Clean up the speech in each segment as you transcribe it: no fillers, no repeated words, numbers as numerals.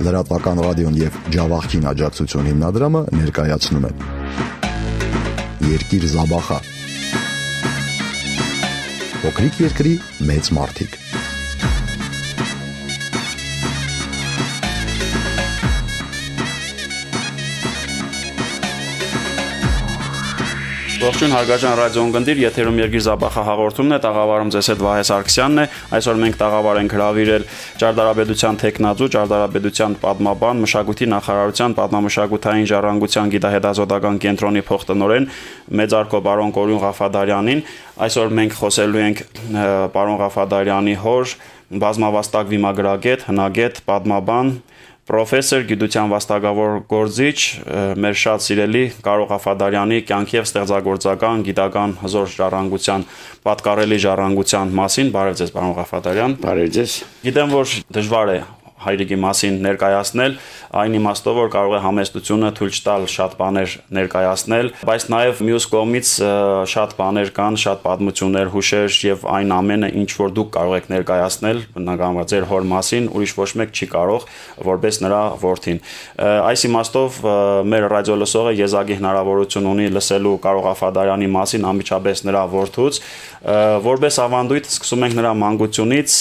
Լրատվական ռադիոն և Ջավախքին աջակցություն հիմնադրամը ներկայացնում են Երկիր Զաբախա Փոքրիկ երկրի մեծ մարդիկ Ողջույն հարգարժան ռադիոընկերներ, եթերում Երկիր Զաբախա հաղորդումն է, տաղավարում ձեզ հետ Վահե Սարգսյանն է։ Այսօր մենք տաղավար ենք հրավիրել Ճարտարապետության թեկնածու, Ճարտարապետության պատմաբան, Մշակույթի նախարարության պատմամշակութային ժառանգության գիտահետազոտական կենտրոնի փոխտնօրեն մեծարգո պարոն Կորյուն Ղաֆադարյանին։ Այսօր մենք խոսելու ենք պարոն Ղաֆադարյանի հոր, բազմավաստակ վիմագրագետ, հնագետ, պատմաբան Պրոֆեսոր գիտության վաստակավոր գործիչ մեր շատ սիրելի Կարո Ղաֆադարյանի կյանքի եւ ստեղծագործական գիտական հզոր ժառանգության պատկառելի ժառանգության մասին բարև ձեզ պարոն Ղաֆադարյան բարև ձեզ գիտեմ որ դժվար է հայրիկի մասին ներկայացնել այն իմաստով որ կարող է համեստությունը թույլ չտալ շատ բաներ ներկայացնել բայց նաև մյուս կողմից շատ բաներ կան շատ պատմություններ հուշեր եւ այն ամենը ինչ որ դուք կարող եք ներկայացնել բնականաբար ձեր հոր մասին ուրիշ ոչ մեկ չի կարող որպես նրա որդին այս իմաստով մեր ռադիո լսողը եզակի հնարավորություն ունի լսելու Կարո Ղաֆադարյանի մասին անմիջապես նրա որդուց որպես ավանդույթ սկսում ենք նրա մանկությունից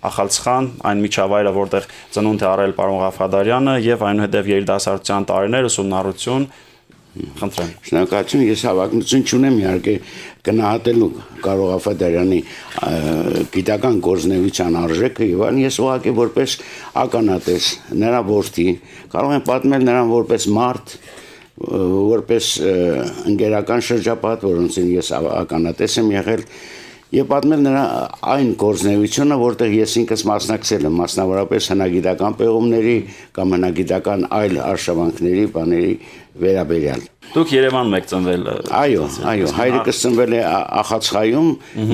Ախալցխան, այն միջավայրը, որտեղ ծնունդ է առել պարոն Ղաֆադարյանը եւ այնուհետեւ երիտասարդության տարիներ ուսումնառություն խնդրեմ։ Շնորհակալություն, ես հավակնություն չունեմ իհարկե գնահատելու Կարո Ղաֆադարյանի գիտական գործունեության արժեքը եւ այն ես ուղղակի որպես ականատես նրա որդի կարող եմ պատմել նրան որպես մարդ որպես ընկերական շրջապատ, որոնցին ես ականատես եմ եղել Եվ պատմել նրա այն գործունեությունը, որտեղ ես ինքս մասնակցել եմ, մասնավորապես հնագիտական պեղումների կամ հնագիտական այլ արշավանքների, բաների վերաբերյալ։ Դուք Երևանում եք ծնվել։ Այո, հայրիկս ծնվել է Ախալցխայում,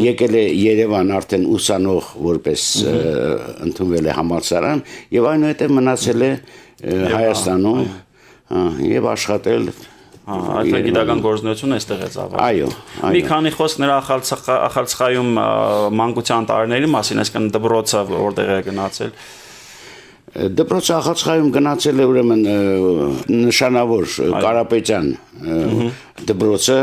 եկել է Երևան արդեն ուսանող որպես ընդունվել է համալսարան եւ այնուհետեւ մնացել է Հայաստանում եւ աշխատել Այդպես գիտական գործունեությունը այստեղ է ծավալվել։ Այո։ Մի քանի խոսք նրա Ախալցխայում մանկության տարիների մասին, այսինքն դպրոցը որտեղ է գնացել։ Դպրոցը Ախալցխայում գնացել է ուրեմն նշանավոր Կարապետյան դպրոցը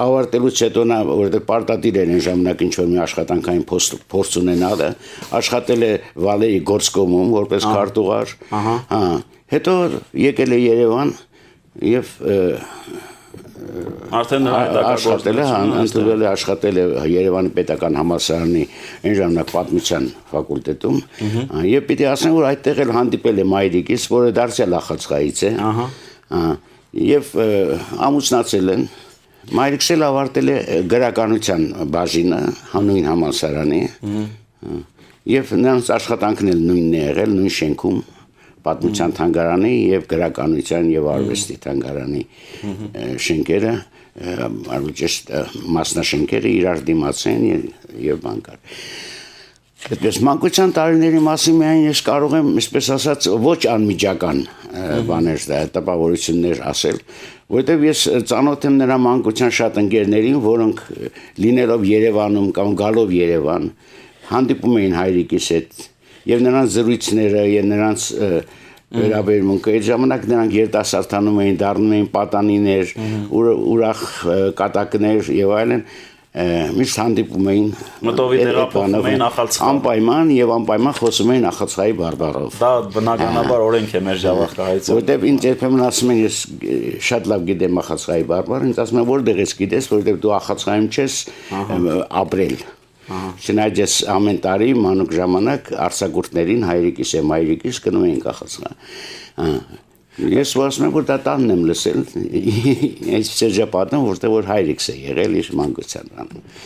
ավարտելուց հետո նա որտեղ պարտադիր էր այն ժամանակ ինչ որ մի աշխատանքային փորձ ունենալ աշխատել է Վալեի գործկոմում որպես քարտուղար Հետո եկել է Երևան եւ արդեն աշխատել է, ընդունվել է աշխատել է Երևանի պետական համալսարանի այն ժամանակ պատմության ֆակուլտետում եւ պիտի ասեմ որ այդտեղ էլ հանդիպել է մայրիկից, որը դարձյալ Ախալցխայից է եւ ամուսնացել են Մայրիկս էլ ավարտել է գրականության բաժինը հանուն համալսարանի եւ նրանց աշխատանքն էլ նույնն է եղել, նույն շենքում պատմության թանգարանի եւ գրականության եւ արվեստի թանգարանի շենքերը արվեստի մասնաշենքերը իրար դիմաց են եւ բանկար Այդպես մանկության տարիների մասին միայն ես կարող եմ այսպես ասած ոչ անմիջական բաներ տպավորություններ ասել որովհետեւ ես ծանոթ եմ նրա մանկության շատ ընկերներին որոնք լինելով Երևանում կամ գալով Երևան հանդիպում էին հայրիկիս հետ Եվ նրանց զրույցները եւ նրանց վերաբերմունքը այդ ժամանակ նրանք երիտասարդանում էին, դառնում էին պատանիներ, ուրախ կատակներ եւ այլն, միշտ հանդիպում էին, մտովի տեղափոխվում էին Ախալցխայ, անպայման եւ անպայման խոսում էին Ախալցխայի բարբառով։ Դա բնականաբար օրենք է մեր Ջավախքայից։ Որտեւ ինձ երբեմն ասում են ես շատ լավ գիտեմ Ախալցխայի բարբառ, ինձ ասում են որտեղ ես գիտես, որտեւ դու Ախալցխայում չես ապրել։ Չնայած ես ամեն տարի մանուկ ժամանակ արձակուրդներին հայրիկիս եւ մայրիկիս գնում էինք Ախալցխայ։ Ես ասում եմ որ դա տանն եմ լսել, այս շրջապատում որտեղ որ հայրիկս է եղել իր մանկության։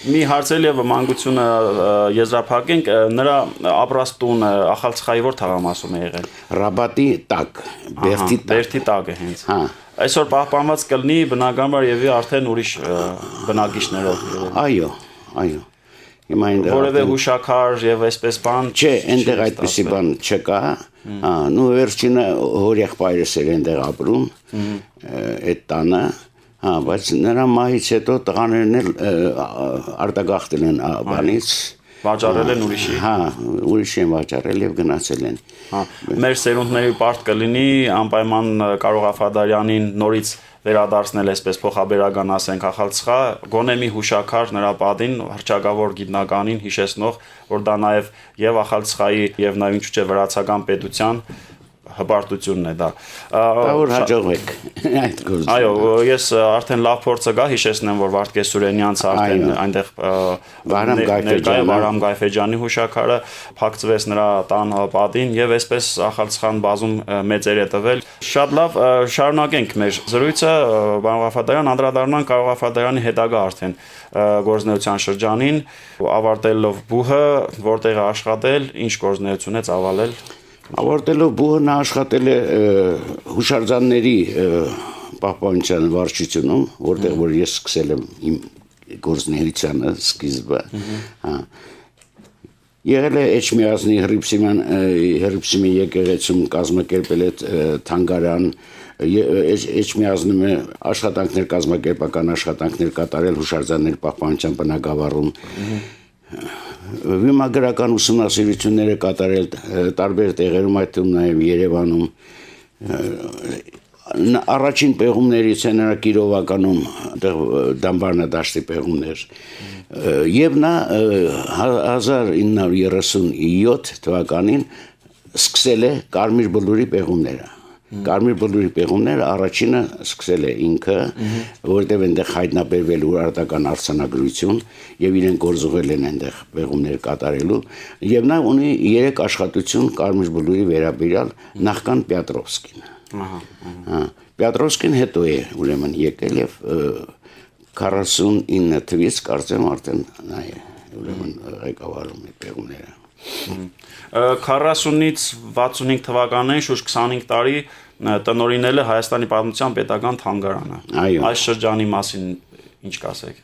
Մի հարցել եւ մանկությունը եզրափակենք, նրա ապրաստուն Ախալցխայի որ թաղամասում է եղել։ Ռաբատի տակ, Բերդի տակ է հենց։ Հա։ Այսօր պահպանված կլինի բնականաբար եւ արդեն ուրիշ բնակիչներով։ Այո։ Որևէ հուշաքար եւ այսպես բան Չէ, այնտեղ այդպեսի բան չկա։ Նու վերջինը հորեղբայրս էր այնտեղ ապրում, այդ տանը, բայց նրա մահից հետո տղաներն էլ արտագաղթել են բանից Վաճառել են ուրիշի։ Հա, ուրիշի են վաճառել եւ գնացել են։ Հա, մեր սերունդների պարտ կլինի անպայման կարող Աֆադարյանին նորից վերադարձնել այսպես փոխաբերական ասենք ախալցխա, գոնե մի հուշակար նրա պատին հռչակավոր գիտնականին հիշեցնող, որ դա նաև ախալցխայի եւ նաեւ ինչու՞ չէ վրացական պետության հպարտությունն է դա։ Որ հաջողվեք այդ գործը։ Այո, ես արդեն լավ փորձը գա հիշեցնեմ, որ Վարդգես Սուրենյանց արդեն այնտեղ Վարամ Գայֆեջյանի հուշակարը փակցվեց նրա տան պատին եւ այսպես ախալցխան բազում մեծեր է տվել։ Շատ լավ, շարունակենք մեր զրույցը, պարոն Ղաֆադարյան, անդրադառնանք Կարո Ղաֆադարյանի հետագա արդեն գործնեության շրջանին, ավարտելով բուհը, որտեղ է աշխատել, ինչ գործնեություն է ծավալել։ Ավարտելով բուհը նա աշխատել է հուշարձանների պահպանության վարչությունում, որտեղ որ ես սկսել եմ իմ գործունեությանը սկիզբը, հա։ Եղել է Էջմիածնի Հռիփսիմի եկեղեցում կազմակերպել է թանգարան, Էջմիածնում է աշխատանքներ կազմակերպական աշխատանքներ կատարել հուշարձանների պահպանության բնագավառում։ Վիմագրական ուսումնասիրությունները կատարել տարբեր տեղերում, այդ թվում նաև Երևանում։ Առաջին պեղումներից է նրա Կիրովականում դամբարանադաշտի պեղումներ։ Եվ նա 1937 թվականին սկսել է Կարմիր բլուրի պեղումները։ Կարմիր բլուրի պեղումները առաջինը սկսել է ինքը, որտեղ այնտեղ հայտնաբերվել ուրարտական արձանագրություն եւ իրեն գործողել են այնտեղ պեղումներ կատարելու եւ նա ունի 3 աշխատություն Կարմիր բլուրի վերաբերյալ նախքան Պյատրովսկին։ Հա, Պյատրովսկին հետո է ուրեմն եկել եւ 49 թվականից կարծեմ արդեն նա է ուրեմն ղեկավարում է պեղումները։ 40-ից 65 թվականներին շուրջ 25 տարի տնօրինել է Հայաստանի Պատմության Պետական Թանգարանը։ Այս շրջանի մասին ինչ կասեք։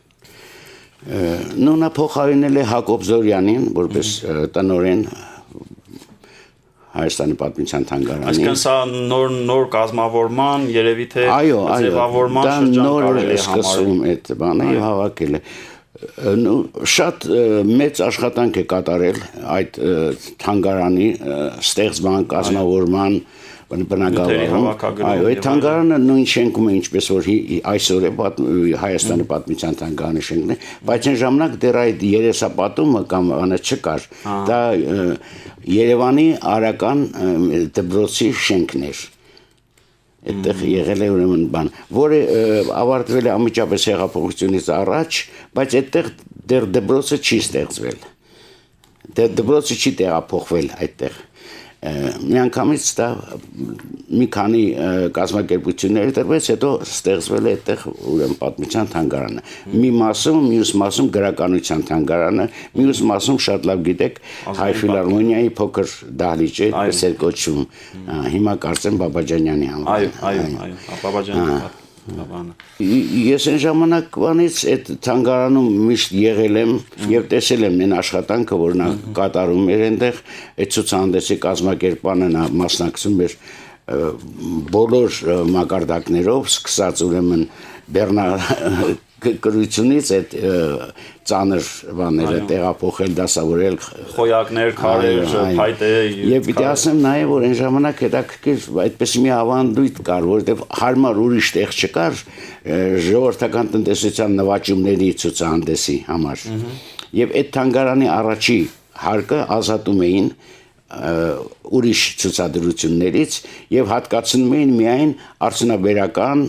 Նա փոխարինել է Հակոբ Զորյանին որպես տնօրեն Հայաստանի Պատմության Թանգարանի։ Այսինքն սա նոր կազմավորման, երևի թե ձևավորման շրջան կարելի է համարել այդ բանը եւ հավաքել է։ Շատ մեծ աշխատանք է կատարել այդ թանգարանի ստեղծման, կազմավորման բնագավառում։ Այո, այդ թանգարանը նույն շենքում է, ինչպես որ այսօր է Հայաստանի Պատմության թանգարանի շենքն է, բայց այն ժամանակ դեռ այդ երեսապատումը կամ բանը չկար։ Դա Երևանի Արական դպրոցի շենքն էր։ Այդտեղ եղել է ուրեմն բան, որը ավարտվել է անմիջապես հեղափոխությունից առաջ, բայց այդտեղ դեռ դպրոցը չի ստեղծվել։ Դպրոցը չի տեղափոխվել այդտեղ։ Միանգամից դա մի քանի կազմակերպությունների տրվեց, հետո ստեղծվել է այդտեղ ուրեմն Պատմության թանգարանը։ Մի մասում, մյուս մասում գրականության թանգարանը, մյուս մասում շատ լավ գիտեք Հայ ֆիլհարմոնիայի փոքր դահլիճ է, այդպես էր կոչվում։ Հիմա կարծեմ Բաբաջանյանի անվանը։ Այո, Բաբաջյանի Ես այն ժամանակվանից այդ թանգարանում միշտ եղել եմ եւ տեսել եմ այն աշխատանքը, որ նա կատարում էր այնտեղ, այդ ցուցահանդեսի կազմակերպանը նա մասնակցում էր բոլոր մակարդակներով, սկսած ուրեմն կրությունից այդ ծանր բաները տեղափոխել, դասավորել խոյակներ, քարեր, փայտե եւ պիտի ասեմ նաեւ որ այն ժամանակ հետաքրքիր այդպես մի ավանդույթ կար, որովհետեւ հարմար ուրիշ տեղ չկար ժողովրդական տնտեսության նվաճումների ցուցահանդեսի համար։ Եվ այդ թանգարանի առաջի հարկը ազատում էին ուրիշ ցուցադրություններից եւ հատկացնում էին միայն արդյունաբերական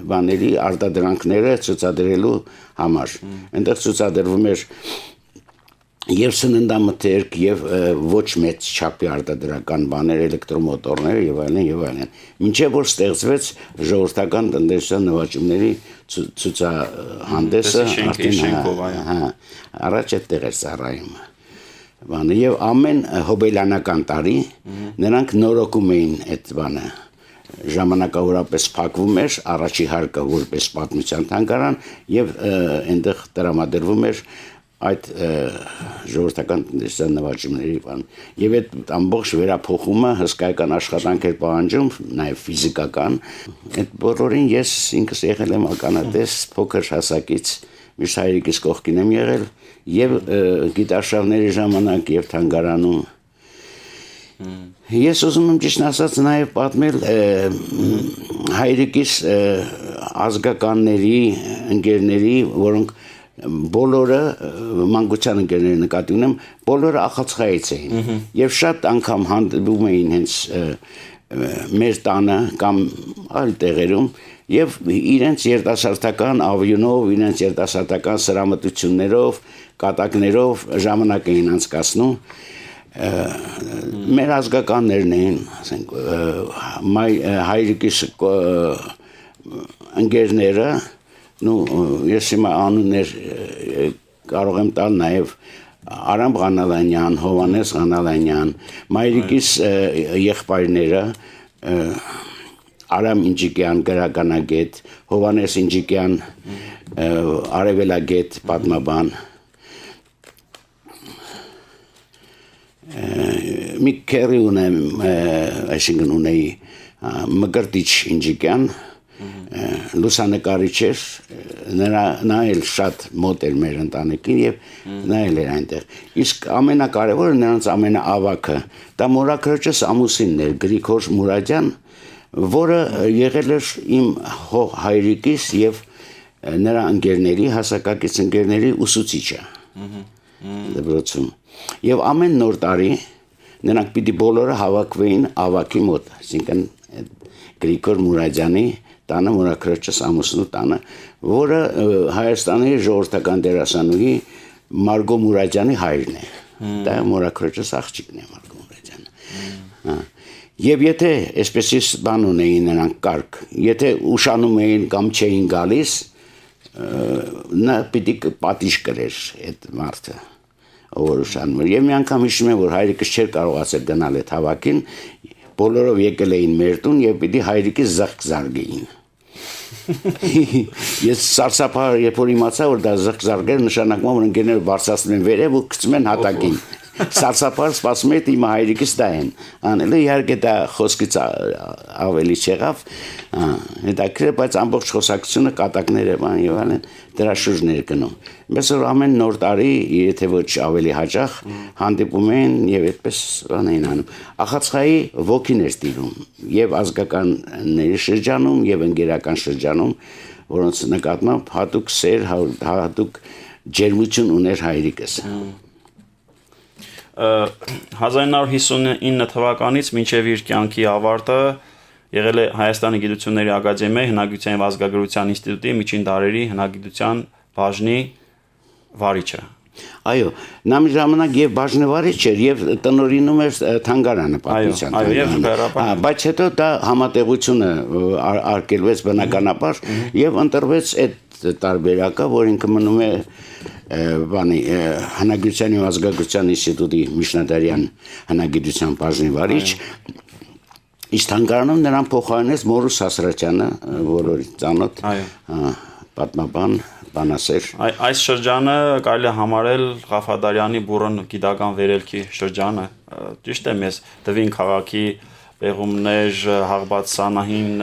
բաների արտադրանքները ցուցադրելու համար։ Այնտեղ ցուցադրվում էր եւ սննդամթերք եւ ոչ մեծ չափի արտադրական բաներ, էլեկտրոմոտորներ եւ այլն։ Մինչեւ որ ստեղծվեց ժողովրդական տնտեսության նվաճումների ցուցահանդեսը արդեն առաջ այդտեղ էր ծառայում։ Բանը եւ ամեն հոբելյանական տարի նրանք նորոգում էին այդ բանը ժամանակավորապես փակվում էր առաջի հարկը որպես պատմության թանգարան եւ այնտեղ տրամադրվում էր այդ ժողովրդական տնտեսության նվաճումների բան եւ այդ ամբողջ վերափոխումը հսկայական աշխատանք էր պահանջում նաեւ ֆիզիկական այդ բոլորին ես ինքս եղել եմ ականատես փոքր հասակից միշտ հայրիկիս կողքին եմ եղել եւ գիտարշավների ժամանակ եւ թանգարանում Ես ուզում եմ ճիշտ ասած նաև պատմել հայրիկիս ազգականների, ընկերների, որոնք բոլորը մանկության ընկերների նկատի ունեմ, բոլորը Ախացխայից էին եւ շատ անգամ հանդիպում էին հենց մեր տանը կամ այլ տեղերում եւ իրենց երիտասարդական ավյունով, իրենց երիտասարդական սրամտություններով, կատակներով ժամանակ էին անցկացնում մեր ազգականներն էին, ասենք, հայրիկիս ընկերները, ես հիմա անուններ կարող եմ տալ նաև Արամ Ղանալանյան, Հովանես Ղանալանյան, մայրիկիս եղբայրները Արամ Ինջիկյան, գրականագետ, Հովանես Ինջիկյան, արևելագետ, պատմաբան մի քերի ունեմ, այսինքն ունեի Մկրտիչ Ինջիկյան, լուսանկարիչ էր, նա էլ շատ մոտ էր մեր ընտանիքին եւ նա էլ էր այնտեղ։ Իսկ ամենակարևորը նրանց ամենաավագը, դա մորաքրոջս ամուսինն էր Գրիգոր Մուրադյան, որը եղել էր իմ հայրիկիս եւ նրա ընկերների, հասակակից ընկերների ուսուցիչը։ Դպրոցում։ Եվ ամեն նոր տարի նրանք պիտի բոլորը հավաքվեին ավագի մոտ, այսինքն Գրիգոր Մուրադյանի տանը, մորաքրոջս ամուսնու տանը, որը Հայաստանի ժողովրդական դերասանուհի Մարգո Մուրադյանի հայրն է։ Դա մորաքրոջս աղջիկն է Մարգո Մուրադյանը։ Եվ եթե այսպես բան ունեին նրանք կարգ, եթե ուշանում էին կամ չէին գալիս, նա պիտի պատիժ կրեր այդ մարդը, որ ուշանում էր։ Եվ մի անգամ հիշում եմ, որ հայրիկս չէր կարողացել գնալ այդ հավաքին, բոլորով եկել էին մեր տուն եւ պիտի հայրիկիս զղկ զարգեին։ Ես սարսափար, երբ որ իմացա, որ դա զղկ զարգեր, նշանակում որ ընկերները բարձրացնում են վերև ու գցում են հատակին։ Սարսափար սպասում էր իմ հայրիկիս դա են անելը, իհարկե դա խոսքից ավելի չեղավ, հետաքրքիր, բայց ամբողջ խոսակցությունը կատակներ եւ այլն դրա շուրջն էր գնում։ Բայց որ ամեն նոր տարի, եթե ոչ ավելի հաճախ, հանդիպում են եւ այդպես բան էին անում։ Ախացխայի ոգին էր տիրում եւ ազգականների շրջանում եւ ընկերական շրջանում, որոնց նկատմամբ հատուկ սեր, հատուկ ջերմություն ուներ հայրիկս։ 1959 թվականից մինչև իր կյանքի ավարտը եղել է Հայաստանի Գիտությունների Ակադեմիայի հնագիտության և ազգագրության ինստիտուտի միջին դարերի հնագիտության բաժնի վարիչը։ Այո, նա մի ժամանակ եւ բաժնեվարիչ էր եւ տնօրինում էր թանգարանը պատմության։ Բայց հետո դա համատեղությունը արկելվեց բնականաբար եւ ընտրվեց այդ տարբերակը, որ ինքը մնում է բանի հնագիտության եւ ազգագրության ինստիտուտի միջնադարյան հնագիտության բաժնի վարիչ։ Իսկ թանգարանում նրան փոխարինեց Մորուս Հասրատյանը, որը ծանոթ պատմաբան բանասեր։ Այս շրջանը կարելի է համարել Ղաֆադարյանի բուռն գիտական վերելքի շրջանը։ Ճիշտ եմ ես Դվին քաղաքի պեղումներ, Հաղբաց Սանահին,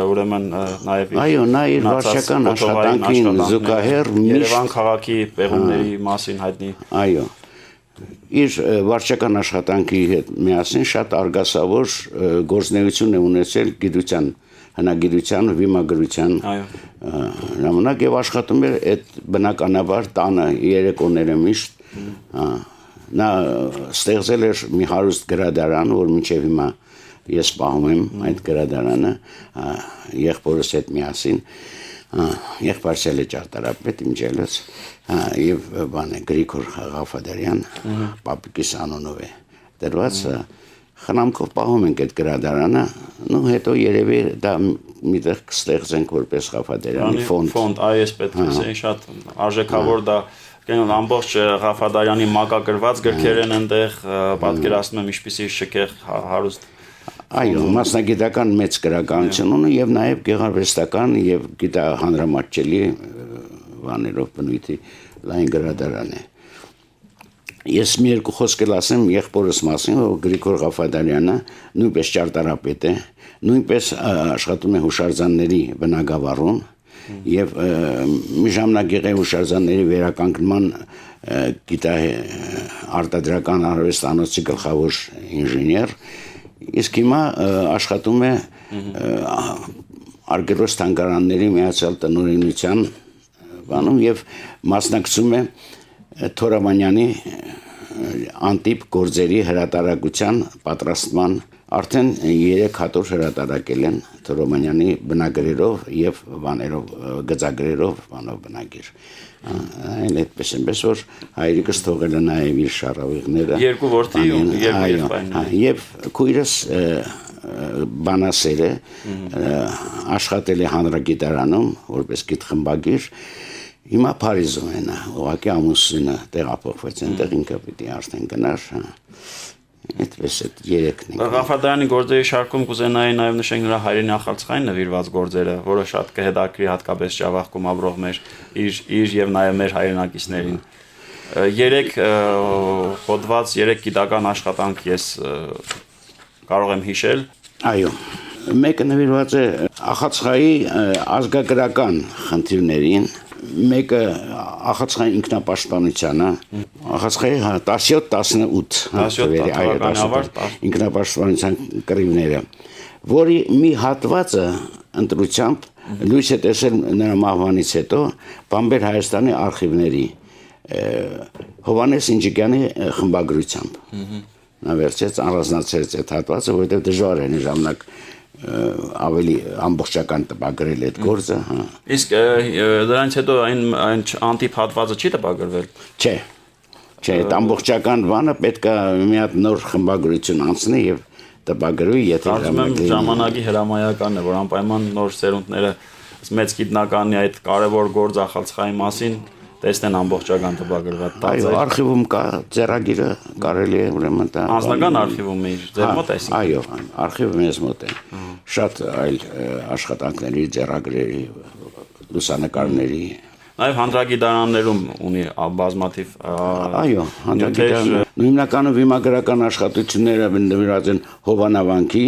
ուրեմն նաև այո, նա իր վարչական աշխատանքին զուգահեռ Երևան քաղաքի պեղումների մասին հայտնի։ Այո։ Իր վարչական աշխատանքի հետ միասին շատ արգասավոր գործունեություն է ունեցել գիտության, հնագիտության, վիմագրության ժամանակ եւ աշխատում էր այդ բնականաբար տանը երեկոները միշտ նա ստեղծել էր մի հարուստ գրադարան, որ մինչև հիմա ես պահում եմ այդ գրադարանը եղբորս հետ միասին եղբայրս էլ է ճարտարապետ իմջելոց եւ բան է Գրիգոր Ղաֆադարյան պապիկիս անունով է դրված խնամքով պահում ենք այդ գրադարանը ու հետո երևի դա միտեղ կստեղծենք որպես Ղաֆադարյանի ֆոնդ այս պետք է շատ արժեքավոր դա ամբողջ Ղաֆադարյանի մակագրված գրքեր են այնտեղ պատկերացնում եմ ինչպիսի շքեղ հարուստ այո մասնագիտական մեծ գրականություն ունի եւ նաեւ գեղարվեստական եւ գիտահանրամատչելի բաներով բնույթի լայն գրադարան է ես մի երկու խոսք էլ ասեմ եղբորս մասին որ Գրիգոր Ղաֆադարյանը նույնպես ճարտարապետ է նույնպես աշխատում է հուշարձանների բնագավառում եւ մի ժամանակ եղել հուշարձանների վերականգնման գիտա արտադրական արվեստանոցի գլխավոր ինժեներ, իսկ հիմա աշխատում է արգելոց թանգարանների միացյալ տնօրինության բանում եւ մասնակցում է Թորամանյանի անտիպ գործերի հրատարակության պատրաստման արդեն 3 հատոր հրատարակել են Թորամանյանի բնագրերով եւ բաներով գծագրերով բանով բնագիր այլ այդպես այնպես որ հայրիկս թողել է նաեւ իր շարավիղները երկու որդի ու երկու եղբայրներ եւ քույրս բանասեր է աշխատել է հանրագիտարանում որպես գիտխմբագիր հիմա Փարիզում է նա ուղղակի ամուսինը տեղափոխվեց այնտեղ ինքը պիտի արդեն գնար այդպես է երեքն են Ղաֆադարյանի գործերի շարքում կուզենայի նաև նշենք նրա հայրենի ախալցխային նվիրված գործերը, որը շատ կհետաքրի հատկապես Ջավախքում ապրող մեր իր եւ նաև մեր հայրենակիցներին։ 3 հոդված, 3 գիտական աշխատանք ես կարող եմ հիշել։ Այո, մեկը նվիրված է ախալցխայի ազգագրական խնդիրներին, մեկը ախալցխայի ինքնապաշտպանությանը, ախալցխայի 17-18 ինքնապաշտպանության կռիվները, որի մի հատվածը ընտրությամբ լույս է տեսել նրա մահվանից հետո Բամբեր Հայաստանի արխիվների Հովանես Ինջիկյանի խմբագրությամբ։ Նա վերջից առանձնացրեց այդ հատվածը, որովհետև դժվար է ժամանակ ավելի ամբողջական տպագրել այդ գործը, հա։ Իսկ դրանից հետո այն անտիպ հատվածը չի տպագրվել։ Չէ, այդ ամբողջական բանը պետք է մի հատ նոր խմբագրություն անցնի եւ տպագրվի, եթե Կարծում եմ ժամանակի հրամայականն է, որ անպայման նոր սերունդները մեծ գիտնականի այդ կարևոր գործ ախալցխայի մասին տեսնեն ամբողջական տպագրված տածեր։ Այո, արխիվում կա ձեռագիրը, կարելի է ուրեմն դա Անձնական արխիվում է ձեր մոտ է։ Այո, արխիվը մեզ մոտ է։ Շատ այլ աշխատանքների, ձեռագրերի, լուսանկարների Նաև հանրագիտարաններում ունի բազմաթիվ Այո, հանրագիտարաններ Հիմնականում վիմագրական աշխատությունները նվիրված են Հովանավանքի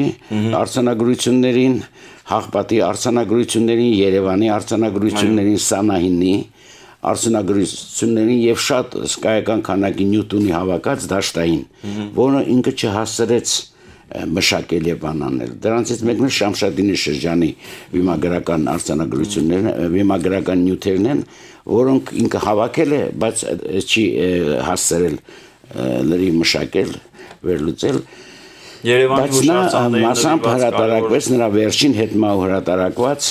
արձանագրություններին, Հաղպատի արձանագրություններին, Երևանի արձանագրություններին, Սանահինի արձանագրություններին եւ շատ սկայական քանակի նյութունի հավաքած դաշտային, որը ինքը չհասցրեց մշակել եւ բանանել։ Դրանցից մեկն է Շամշադինի շրջանի վիմագրական արձանագրություններն, վիմագրական նյութերն են, որոնք ինքը հավաքել է, բայց չի հասցրել լրի մշակել, վերլուծել։ Երևանի հուշարձաններին մասամբ հրատարակվեց նրա վերջին հետմահու հրատարակված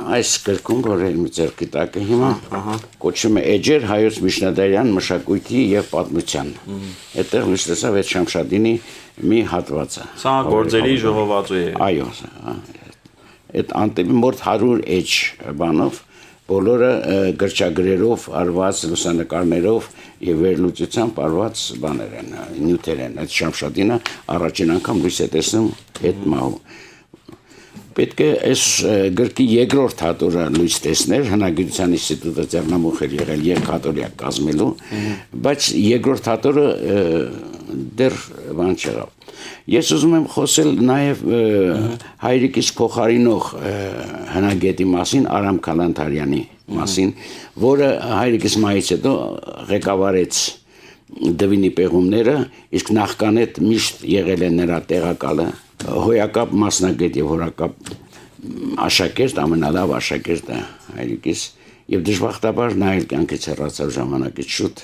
այս գրքում, որը մի ձեռքի տակ է հիմա, կոչվում է Էջեր հայոց միջնադարյան մշակույթի եւ պատմության։ Այդտեղ լույս տեսավ այդ Շամշադինի մի հատվածը։ Սա գործերի ժողովածու է։ Այո, այդ անտեպի մոտ 100 էջ բանով բոլորը գրչագրերով արված լուսանկարներով եւ վերլուծությամբ արված բաներ են, նյութեր են։ Այդ Շամշադինը առաջին անգամ լույս է տեսնում հետմահու։ Պետք է այս գրքի երկրորդ հատորը լույս տեսներ, հնագիտության ինստիտուտը ձեռնամուխ էր եղել երկհատորյա կազմելու, բայց երկրորդ հատորը դեռ բան չեղավ։ Ես ուզում եմ խոսել նաև հայրիկից փոխարինող հնագետի մասին, Արամ Քալանթարյանի մասին, որը հայրիկից մահից հետո ղեկավարեց Դվինի պեղումները, իսկ նախքան այդ միշտ եղել է նրա տեղակալը, հոյակապ մասնագետ եւ հորակապ աշակերտ, ամենալավ աշակերտը հայրիկիս եւ դժբախտաբար նա էլ կյանքից հեռացավ ժամանակից շուտ։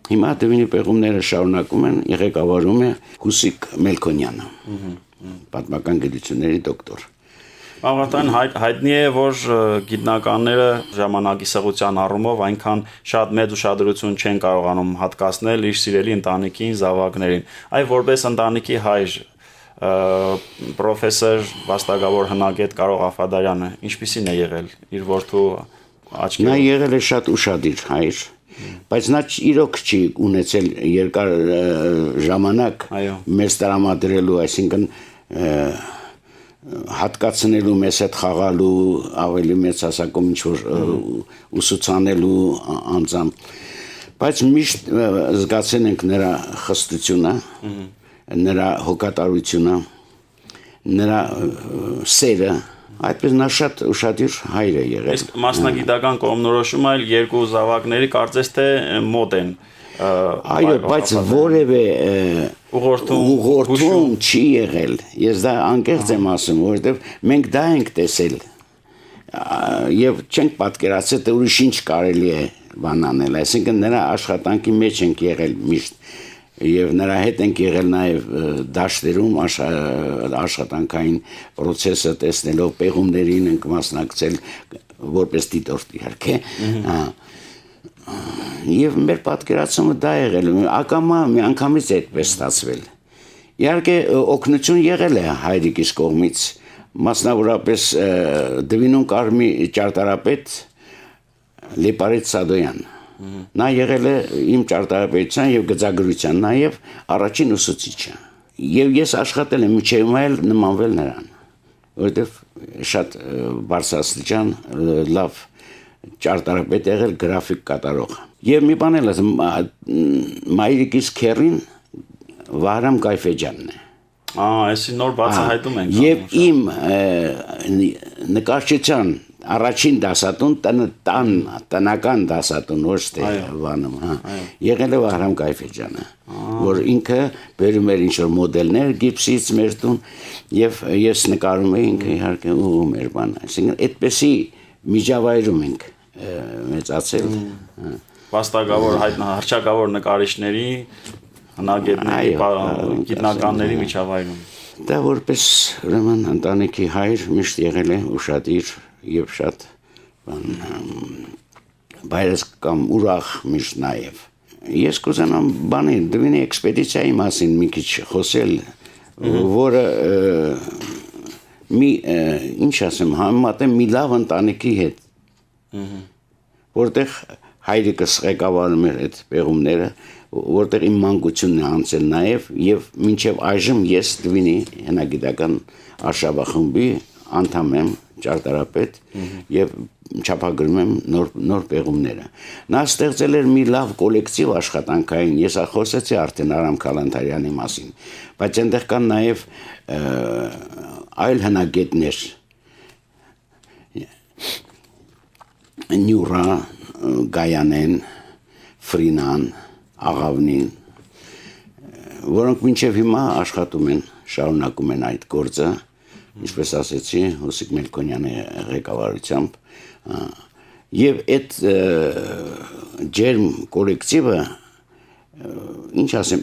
Հիմա Դվինի պեղումները շարունակում են, ղեկավարում է Հուսիկ Մելքոնյանը, պատմական գիտությունների դոկտոր։ Աղարտան հայտնի է, որ գիտնականները ժամանակի սղության առումով այնքան շատ մեծ ուշադրություն չեն կարողանում հատկացնել իր սիրելի ընտանիքին, զավակներին։ Այ որպես ընտանիքի հայր, պրոֆեսոր վաստակավոր հնագետ Կարո Ղաֆադարյանը ինչպիսին է եղել իր որդու աչքերով։ Նա եղել է շատ ուշադիր հայր, բայց նա իրոք չի ունեցել երկար ժամանակ մեզ տրամադրելու, այսինքն հատկացնելու մեզ հետ խաղալու, ավելի մեծ հասակում ինչ-որ ուսուցանելու անձամբ, բայց միշտ զգացել ենք նրա խստությունը, նրա հոգատարությունը, նրա սերը, Այդպես նա շատ ուշադիր հայր է եղել։ Իսկ մասնագիտական կողմնորոշումը այլ երկու զավակների կարծես թե մոտ են։ Այո, բայց որևէ ուղղորդում չի եղել։ Ես դա անկեղծ եմ ասում, որովհետև մենք դա ենք տեսել եւ չենք պատկերացել, թե ուրիշ ինչ կարելի է բան անել, այսինքն նրա աշխատանքի մեջ ենք եղել միշտ եւ նրա հետ ենք եղել նաեւ դաշտերում աշխատանքային process-ը տեսնելով, պեղումներին ենք մասնակցել որպես դիտորդ իհարկե, եւ մեր պատկերացումը դա եղել, ակամա մի անգամից այդպես ստացվել։ Իհարկե օգնություն եղել է հայրիկիս կողմից, մասնավորապես Դվինոն Կարմի ճարտարապետ Լիպարետ Սադոյան։ Նա եղել է իմ ճարտարապետության եւ գծագրության նաեւ առաջին ուսուցիչը։ Եվ ես աշխատել եմ միջև այլ նմանվել նրան, որովհետեւ շատ բարձրաստիճան լավ ճարտարապետ եղել, գրաֆիկ կատարող։ Եվ մի բան էլ ասեմ, մայրիկիս քերին Վահրամ Գայֆեջյանն է։ Այսի նոր բացահայտում ենք։ Եվ իմ նկարչության առաջին դասատուն տնական դասատուն ոչ թե վանում, եղել է Վահրամ Գայֆեջյանը, որ ինքը բերում էր ինչ-որ մոդելներ գիպսից մեր տուն եւ ես նկարում էի ինքը իհարկե ուղում էր բան, այսինքն այդպեսի միջավայրում ենք մեծացել։ Վաստակավոր հռչակավոր նկարիչների հնագետների, գիտնականների միջավայրում։ Դա որպես ուրեմն ընտանիքի հայր միշտ եղել է ուշադիր եւ շատ բայրես կամ ուրախ միշտ նաեւ։ Ես կուզենամ բանի Դվինի էքսպեդիցիայի մասին մի քիչ խոսել, որը մի ինչ ասեմ, համեմատեմ մի լավ ընտանիքի հետ, որտեղ հայրիկս ղեկավարում էր այդ պեղումները, որտեղ իմ մանկությունն է անցել նաև եւ մինչեւ այժմ ես Դվինի հնագիտական արշավախմբի անդամ եմ, ճարտարապետ եւ չափագրում եմ նոր պեղումները։ Նա ստեղծել էր մի լավ կոլեկտիվ աշխատանքային, ես խոսեցի արդեն Արամ Քալանթարյանի մասին, բայց այնտեղ կան նաև այլ հնագետներ, Նյուրա, Գայանեն, Ֆրինան, Աղավնին, որոնք մինչև հիմա աշխատում են, շարունակում են այդ գործը, ինչպես ասեցի, Հոսիկ Մելքոնյանի ղեկավարությամբ, եւ այդ ջերմ կոլեկտիվը, ինչ ասեմ,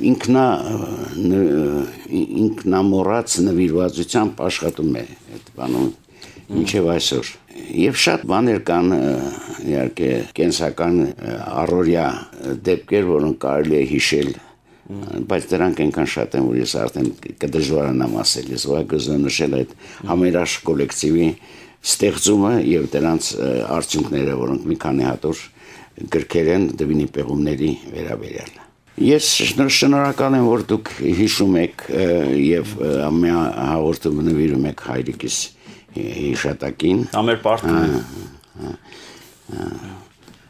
ինքնամոռաց նվիրվածությամբ աշխատում է այդ բանում մինչև այսօր։ Եվ շատ բաներ կան, իհարկե, կենսական առօրյա դեպքեր, որոնք կարելի է հիշել, բայց դրանք այնքան շատ են, որ ես արդեն կդժվարանամ ասել, ես ուղղակի նշել այդ համերաշխ կոլեկտիվի ստեղծումը եւ դրանց արդյունքները, որոնք մի քանի հատոր գրքեր են Դվինի պեղումների վերաբերյալ։ Ես շնորհակալ եմ, որ դուք հիշում եք եւ ամեն հաղորդում նվիրում եք հայրիկիս հիշատակին։ Ամեր պարտքն է։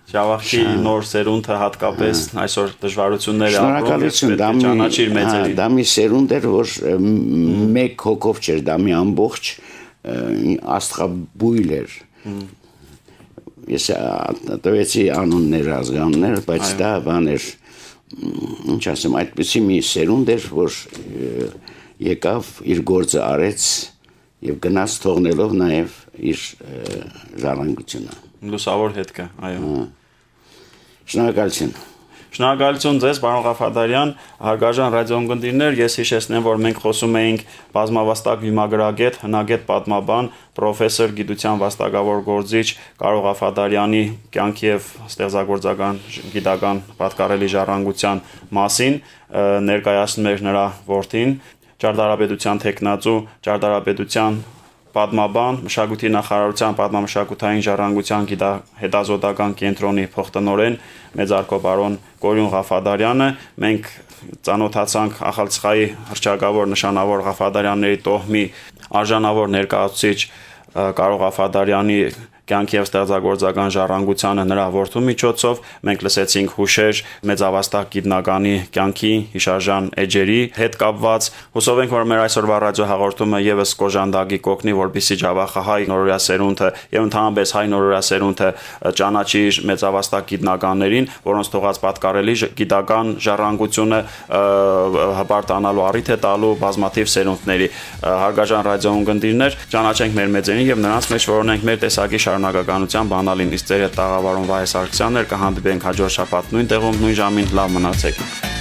Ջավախքի նոր սերունդը հատկապես այսօր դժվարություններ ապրում, ճանաչիր մեծերի։ Դա մի սերունդ էր, որ մեկ հոգով չէր, դա մի ամբողջ աստղաբույլ էր։ Ես տվեցի անուններ, ազգանուններ, բայց դա բան էր, ինչ ասեմ, այդպիսի մի սերունդ էր, որ եկավ, իր գործը արեց եւ գնաց թողնելով նաեւ իր ժառանգությունը։ Լուսավոր հետք է, այո։ Շնորհակալություն։ Շնորհակալություն ձեզ, պարոն Ղաֆադարյան, հարգարժան ռադիոընկերներ, ես հիշեցնեմ, որ մենք խոսում էինք բազմավաստակ վիմագրագետ, հնագետ պատմաբան, պրոֆեսոր գիտության վաստակավոր գործիչ Կարո Ղաֆադարյանի կյանքի եւ ստեղծագործական գիտական պատկառելի ժառանգության մասին, ներկայացնում էր նրա որդին, ճարտարապետության տեխնացու, ճարտարապետության պատմաբան, մշակույթի նախարարության պատմամշակութային ժառանգության հետազոտական կենտրոնի փոխտնօրեն մեծարգո պարոն Կորյուն Ղաֆադարյանը, մենք ծանոթացանք Ախալցխայի հռչակավոր նշանավոր Ղաֆադարյանների տոհմի արժանավոր ներկայացուցիչ Կարո Ղաֆադարյանի կյանքի եւ ստեղծագործական ժառանգությանը նրա որդու միջոցով։ Մենք լսեցինք հուշեր մեծավաստակ գիտնականի կյանքի հիշարժան էջերի հետ կապված։ Հուսով ենք, որ մեր այսօրվա ռադիո հաղորդումը եւս կոժանդակի կօգնի, որպեսզի Ջավախահայ նորորյա սերունդը եւ ընդհանրապես հայ նորորյա սերունդը ճանաչի մեծավաստակ գիտնականներին, որոնց թողած պատկառելի գիտական ժառանգությունը հպարտանալու առիթ է տալու բազմաթիվ սերունդների։ Հարգարժան ռադիոընկերներ, ճանաչենք մեր մեծերին եւ նրանց մեջ որոնենք մեր տեսակի շարունակականության բանալին։ Իսկ ձեր հետ տաղավարում Վահե Սարգսյանն էր, կհանդիպենք հաջորդ շաբաթ նույն տեղում, նույն ժամին։ Լավ մնացեք։